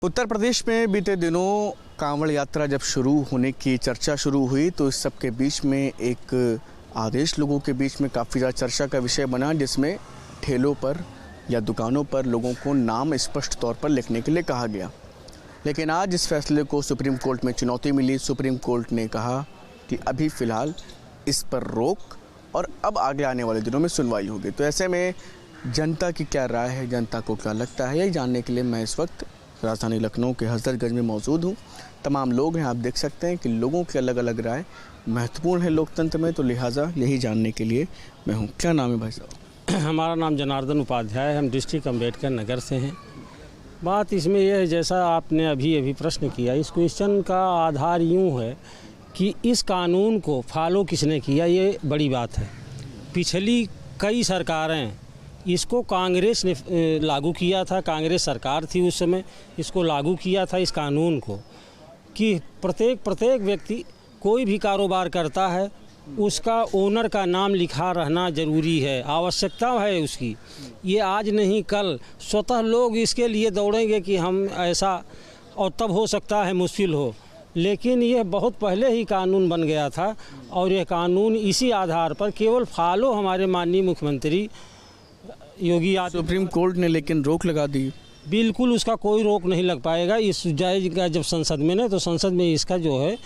उत्तर प्रदेश में बीते दिनों कांवड़ यात्रा जब शुरू होने की चर्चा शुरू हुई तो इस सब के बीच में एक आदेश लोगों के बीच में काफ़ी ज़्यादा चर्चा का विषय बना, जिसमें ठेलों पर या दुकानों पर लोगों को नाम स्पष्ट तौर पर लिखने के लिए कहा गया। लेकिन आज इस फैसले को सुप्रीम कोर्ट में चुनौती मिली। सुप्रीम कोर्ट ने कहा कि अभी फ़िलहाल इस पर रोक और अब आगे आने वाले दिनों में सुनवाई होगी। तो ऐसे में जनता की क्या राय है, जनता को क्या लगता है, यही जानने के लिए मैं इस वक्त राजधानी लखनऊ के हजरतगंज में मौजूद हूँ। तमाम लोग हैं, आप देख सकते हैं कि लोगों की अलग अलग राय महत्वपूर्ण है लोकतंत्र में, तो लिहाजा यही जानने के लिए मैं हूँ। क्या नाम है भाई साहब? हमारा नाम जनार्दन उपाध्याय है, हम डिस्ट्रिक्ट अम्बेडकर नगर से हैं। बात इसमें यह है, जैसा आपने अभी प्रश्न किया, इस क्वेश्चन का आधार यूँ है कि इस कानून को फॉलो किसने किया, ये बड़ी बात है। पिछली कई सरकारें, इसको कांग्रेस ने लागू किया था, कांग्रेस सरकार थी उस समय, इसको लागू किया था इस कानून को कि प्रत्येक व्यक्ति कोई भी कारोबार करता है उसका ओनर का नाम लिखा रहना ज़रूरी है, आवश्यकता है उसकी। ये आज नहीं कल स्वतः लोग इसके लिए दौड़ेंगे कि हम ऐसा, और तब हो सकता है मुश्किल हो, लेकिन यह बहुत पहले ही कानून बन गया था और यह कानून इसी आधार पर केवल फॉलो हमारे माननीय मुख्यमंत्री योगी आदित्यनाथ। सुप्रीम कोर्ट ने लेकिन रोक लगा दी। बिल्कुल उसका कोई रोक नहीं लग पाएगा। इस जाएगा जब संसद में ना, तो संसद में इसका जो है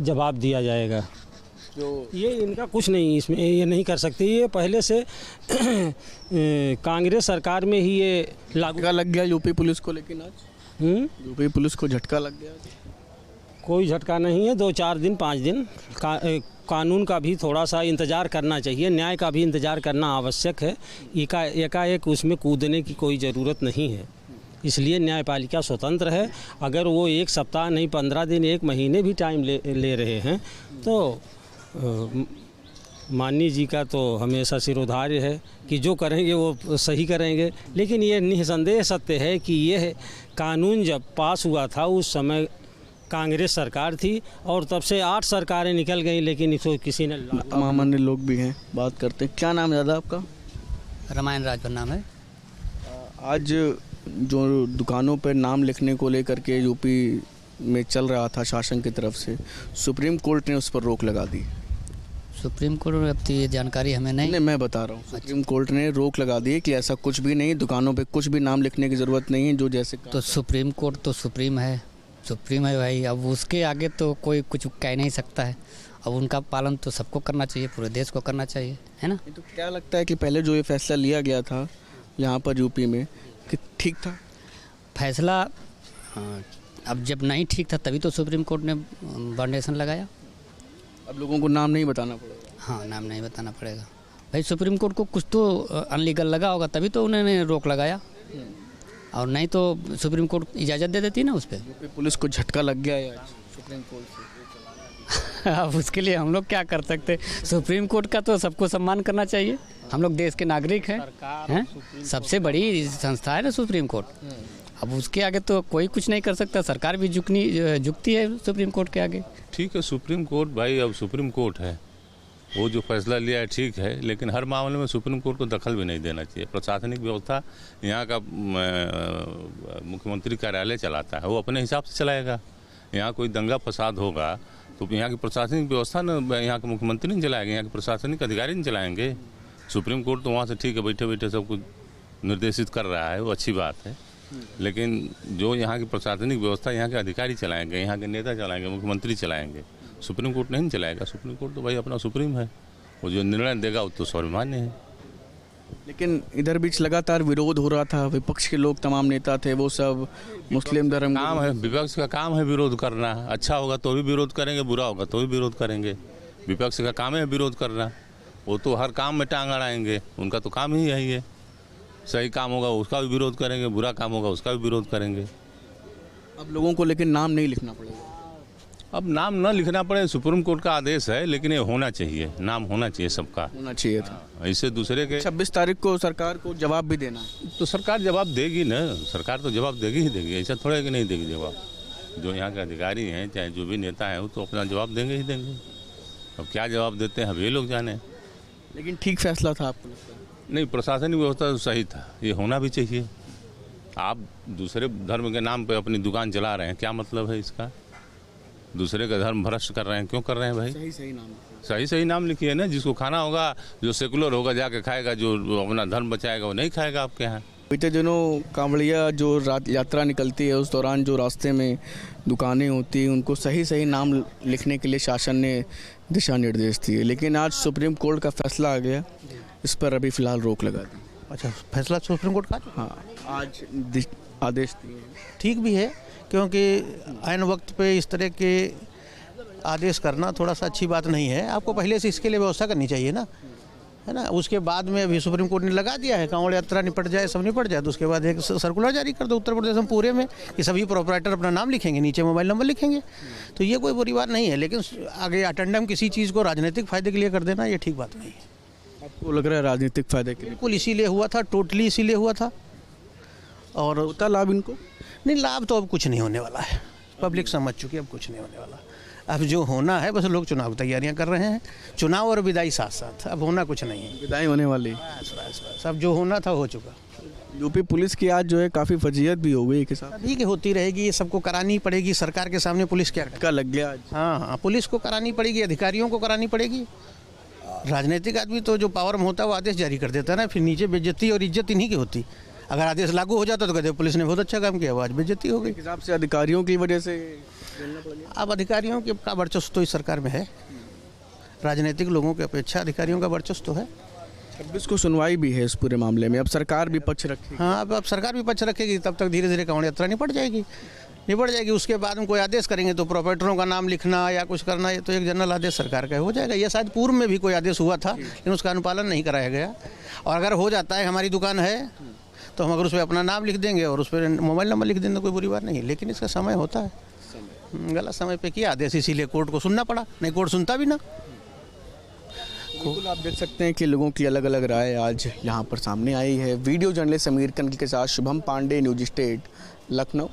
जवाब दिया जाएगा। जो ये इनका कुछ नहीं, इसमें ये नहीं कर सकते। ये पहले से कांग्रेस सरकार में ही ये लागू लग गया यूपी पुलिस को। लेकिन आज यूपी पुलिस को झटका लग गया। कोई झटका नहीं है, 2-4 दिन 5 दिन कानून का भी थोड़ा सा इंतज़ार करना चाहिए, न्याय का भी इंतज़ार करना आवश्यक है। एकाएक उसमें कूदने की कोई ज़रूरत नहीं है। इसलिए न्यायपालिका स्वतंत्र है। अगर वो 1 सप्ताह नहीं, 15 दिन, 1 महीने भी टाइम ले रहे हैं तो माननीय जी का तो हमेशा सिरोधार्य है कि जो करेंगे वो सही करेंगे। लेकिन ये निसंदेह सत्य है कि यह कानून जब पास हुआ था उस समय कांग्रेस सरकार थी और तब से 8 सरकारें निकल गई, लेकिन इसको किसी ने। सामान्य लोग भी हैं, बात करते हैं। क्या नाम है दादा आपका? रामायण राजभर नाम है। आज जो दुकानों पर नाम लिखने को लेकर के यूपी में चल रहा था शासन की तरफ से, सुप्रीम कोर्ट ने उस पर रोक लगा दी। सुप्रीम कोर्ट, अब तो ये जानकारी हमें नहीं, मैं बता रहा हूँ। सुप्रीम कोर्ट ने रोक लगा दी कि ऐसा कुछ भी नहीं, दुकानों पे कुछ भी नाम लिखने की ज़रूरत नहीं है, जो जैसे। तो सुप्रीम कोर्ट तो सुप्रीम है भाई। अब उसके आगे तो कोई कुछ कह नहीं सकता है। अब उनका पालन तो सबको करना चाहिए, पूरे देश को करना चाहिए, है ना। तो क्या लगता है कि पहले जो ये फैसला लिया गया था यहाँ पर यूपी में, कि ठीक था फैसला? अब जब नहीं ठीक था तभी तो सुप्रीम कोर्ट ने बाउंडेशन लगाया। अब लोगों को नाम नहीं बताना पड़ेगा। हाँ, नाम नहीं बताना पड़ेगा भाई। सुप्रीम कोर्ट को कुछ तो अनलीगल लगा होगा, तभी तो उन्होंने रोक लगाया, और नहीं तो सुप्रीम कोर्ट इजाज़त दे देती ना उस पर। यूपी पुलिस को झटका लग गया है आज सुप्रीम कोर्ट से। अब उसके लिए हम लोग क्या कर सकते? सुप्रीम कोर्ट का तो सबको सम्मान करना चाहिए। हम लोग देश के नागरिक हैं, सबसे बड़ी संस्था है ना सुप्रीम कोर्ट। अब उसके आगे तो कोई कुछ नहीं कर सकता। सरकार भी झुकती है सुप्रीम कोर्ट के आगे। ठीक है, सुप्रीम कोर्ट भाई, अब सुप्रीम कोर्ट है, वो जो फैसला लिया है ठीक है, लेकिन हर मामले में सुप्रीम कोर्ट को दखल भी नहीं देना चाहिए। प्रशासनिक व्यवस्था यहाँ का मुख्यमंत्री कार्यालय चलाता है, वो अपने हिसाब से चलाएगा। यहाँ कोई दंगा फसाद होगा तो यहाँ की प्रशासनिक व्यवस्था न, यहाँ के मुख्यमंत्री नहीं चलाएंगे, यहाँ के प्रशासनिक अधिकारी नहीं चलाएंगे। सुप्रीम कोर्ट तो वहाँ से ठीक है, बैठे बैठे सब कुछ निर्देशित कर रहा है, वो अच्छी बात है। लेकिन जो यहाँ की प्रशासनिक व्यवस्था यहाँ के अधिकारी चलाएंगे, यहाँ के नेता चलाएंगे, मुख्यमंत्री चलाएंगे, सुप्रीम कोर्ट नहीं चलाएगा। सुप्रीम कोर्ट तो भाई अपना सुप्रीम है, वो जो निर्णय देगा वो तो सर्वमान्य है। लेकिन इधर बीच लगातार विरोध हो रहा था, विपक्ष के लोग, तमाम नेता थे, वो सब मुस्लिम धर्म काम है, विपक्ष का काम है विरोध करना। अच्छा होगा तो भी विरोध करेंगे, बुरा होगा तो भी विरोध करेंगे। विपक्ष का काम है विरोध करना, वो तो हर काम में टांग अड़ाएंगे, उनका तो काम ही यही है। सही काम होगा उसका भी विरोध करेंगे, बुरा काम होगा उसका भी विरोध करेंगे। अब लोगों को लेकिन नाम नहीं लिखना पड़ेगा। अब नाम न लिखना पड़े, सुप्रीम कोर्ट का आदेश है, लेकिन ये होना चाहिए, नाम होना चाहिए, सबका होना चाहिए था। ऐसे दूसरे के 26 तारीख को सरकार को जवाब भी देना है, तो सरकार जवाब देगी ना। सरकार तो जवाब देगी ही देगी, ऐसा थोड़ा कि नहीं देगी जवाब। जो यहाँ के अधिकारी हैं, चाहे जो भी नेता हैं, वो तो अपना जवाब देंगे ही देंगे। अब क्या जवाब देते हैं अब ये लोग जाने। लेकिन ठीक फैसला था आपको लगता है? नहीं, प्रशासनिक व्यवस्था तो सही था, ये होना भी चाहिए। आप दूसरे धर्म के नाम पे अपनी दुकान चला रहे हैं, क्या मतलब है इसका? दूसरे का धर्म भ्रष्ट कर रहे हैं, क्यों कर रहे हैं भाई? सही नाम लिखिए ना, जिसको खाना होगा, जो सेकुलर होगा जाके खाएगा, जो अपना धर्म बचाएगा वो नहीं खाएगा आपके यहाँ। बीते दिनों कांवड़िया जो रात यात्रा निकलती है उस दौरान जो रास्ते में दुकानें होती हैं उनको सही नाम लिखने के लिए शासन ने दिशा निर्देश दिए, लेकिन आज सुप्रीम कोर्ट का फैसला आ गया, इस पर अभी फ़िलहाल रोक लगा दी। अच्छा, फैसला सुप्रीम कोर्ट का? हाँ, आज आदेश दिए। ठीक भी है, क्योंकि ऐन वक्त पे इस तरह के आदेश करना थोड़ा सा अच्छी बात नहीं है। आपको पहले से इसके लिए व्यवस्था करनी चाहिए ना, है ना। उसके बाद में अभी सुप्रीम कोर्ट ने लगा दिया है, कांवड़ यात्रा निपट जाए, सब निपट जाए, तो उसके बाद एक सर्कुलर जारी कर दो उत्तर प्रदेश में पूरे में कि सभी प्रोपराइटर अपना नाम लिखेंगे, नीचे मोबाइल नंबर लिखेंगे, तो ये कोई बुरी बात नहीं है। लेकिन आगे अटेंडम किसी चीज़ को राजनीतिक फ़ायदे के लिए कर देना, ये ठीक बात नहीं है। आपको लग रहा है राजनीतिक फ़ायदे के लिए? बिल्कुल इसीलिए हुआ था, टोटली इसीलिए हुआ था। और होता लाभ इनको? नहीं, लाभ तो अब कुछ नहीं होने वाला है, पब्लिक समझ चुकी है, अब कुछ नहीं होने वाला। अब जो होना है बस लोग चुनाव तैयारियां कर रहे हैं, चुनाव और विदाई साथ साथ, अब होना कुछ नहीं है। विदाई होने वाली, बस अब जो होना था हो चुका। यूपी पुलिस की आज जो है काफ़ी फजीहत भी हो गई के साथ। अभी की होती रहेगी, ये सबको करानी पड़ेगी, सरकार के सामने पुलिस क्या का लग गया आज। हाँ, पुलिस को करानी पड़ेगी, अधिकारियों को करानी पड़ेगी। राजनीतिक आदमी तो जो पावर में होता है वो आदेश जारी कर देता है ना, फिर नीचे बेइज्जती और इज्जत इन्हीं की होती। अगर आदेश लागू हो जाता तो कहते पुलिस ने बहुत अच्छा काम किया, आज बेइज्जती हो गई। हिसाब से अधिकारियों की वजह से अब अधिकारियों का वर्चस्व तो इस सरकार में है, राजनीतिक लोगों की अपेक्षा अधिकारियों का वर्चस्व तो है। 26 को सुनवाई भी है इस पूरे मामले में, अब सरकार भी पक्ष रखेगी। हाँ, अब सरकार भी पक्ष रखेगी, तब तक धीरे धीरे कांवड़ यात्रा निपट जाएगी। उसके बाद में कोई आदेश करेंगे तो प्रोपराइटरों का नाम लिखना या कुछ करना, ये तो एक जनरल आदेश सरकार का हो जाएगा। ये शायद पूर्व में भी कोई आदेश हुआ था, लेकिन उसका अनुपालन नहीं कराया गया। और अगर हो जाता है, हमारी दुकान है तो हम अगर उस पर अपना नाम लिख देंगे और उस पर मोबाइल नंबर लिख देंगे तो कोई बुरी बात नहीं है, लेकिन इसका समय होता है, गलत समय पे किया आदेश, इसीलिए कोर्ट को सुनना पड़ा, नहीं कोर्ट सुनता भी ना। बिल्कुल, आप देख सकते हैं कि लोगों की अलग अलग राय आज यहाँ पर सामने आई है। वीडियो जर्नलिस्ट समीर कनल के साथ शुभम पांडे, न्यूज स्टेट, लखनऊ।